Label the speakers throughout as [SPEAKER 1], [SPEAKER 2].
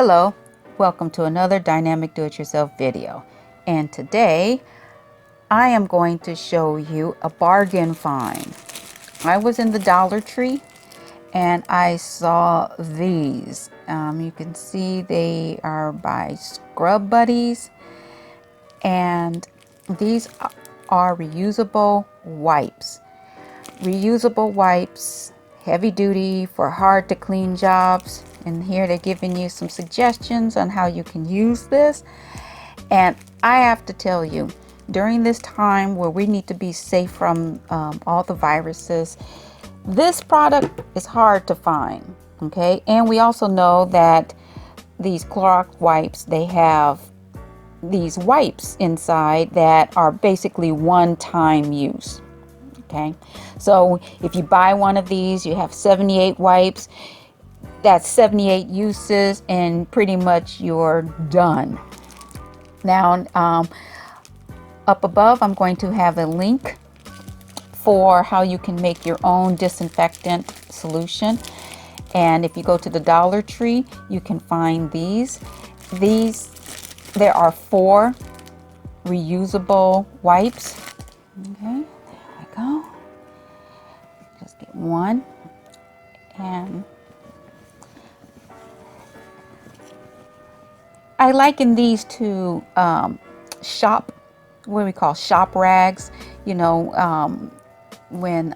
[SPEAKER 1] Hello, welcome to another Dynamic Do-It-Yourself video. And today I am going to show you a bargain find. I was in the Dollar Tree and I saw these. You can see they are by Scrub Buddies, and these are reusable wipes. Reusable wipes, heavy duty for hard to clean jobs. And here they're giving you some suggestions on how you can use this. And I have to tell you, during this time where we need to be safe from all the viruses, this product is hard to find. Okay, and we also know that these Clorox wipes, they have these wipes inside that are basically one-time use. Okay, so if you buy one of these, you have 78 wipes. That's 78 uses, and pretty much you're done. Now, up above, I'm going to have a link for how you can make your own disinfectant solution. And if you go to the Dollar Tree, you can find these. There are 4 reusable wipes. Okay, there we go. Just get one. And I liken these to shop rags. You know, when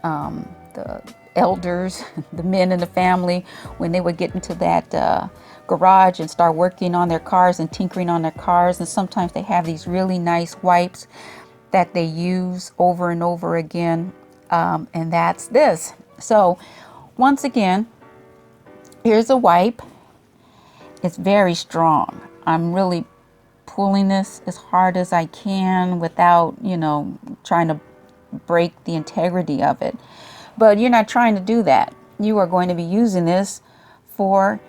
[SPEAKER 1] the elders, the men in the family, when they would get into that garage and start working on their cars and tinkering on their cars, and sometimes they have these really nice wipes that they use over and over again, and that's this. So once again, here's a wipe. It's very strong. I'm really pulling this as hard as I can without, you know, trying to break the integrity of it. But you're not trying to do that. You are going to be using this for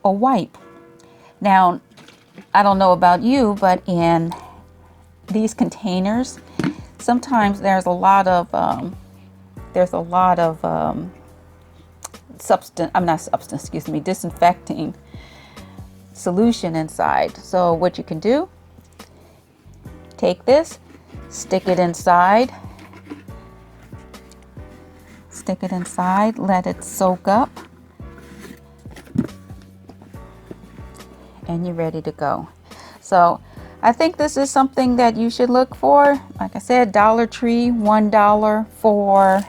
[SPEAKER 1] a wipe. Now, I don't know about you, but in these containers, sometimes there's a lot of disinfecting solution inside. So what you can do, take this, stick it inside, let it soak up, and you're ready to go. So I think this is something that you should look for. Like I said, Dollar Tree, $1 for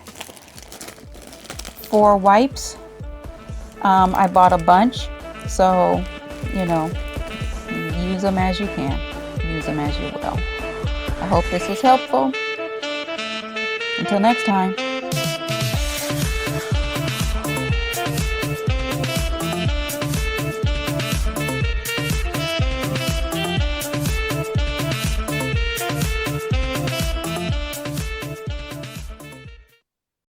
[SPEAKER 1] 4 wipes. I bought a bunch, so you know, use them as you can, use them as you will. I hope this was helpful. Until next time.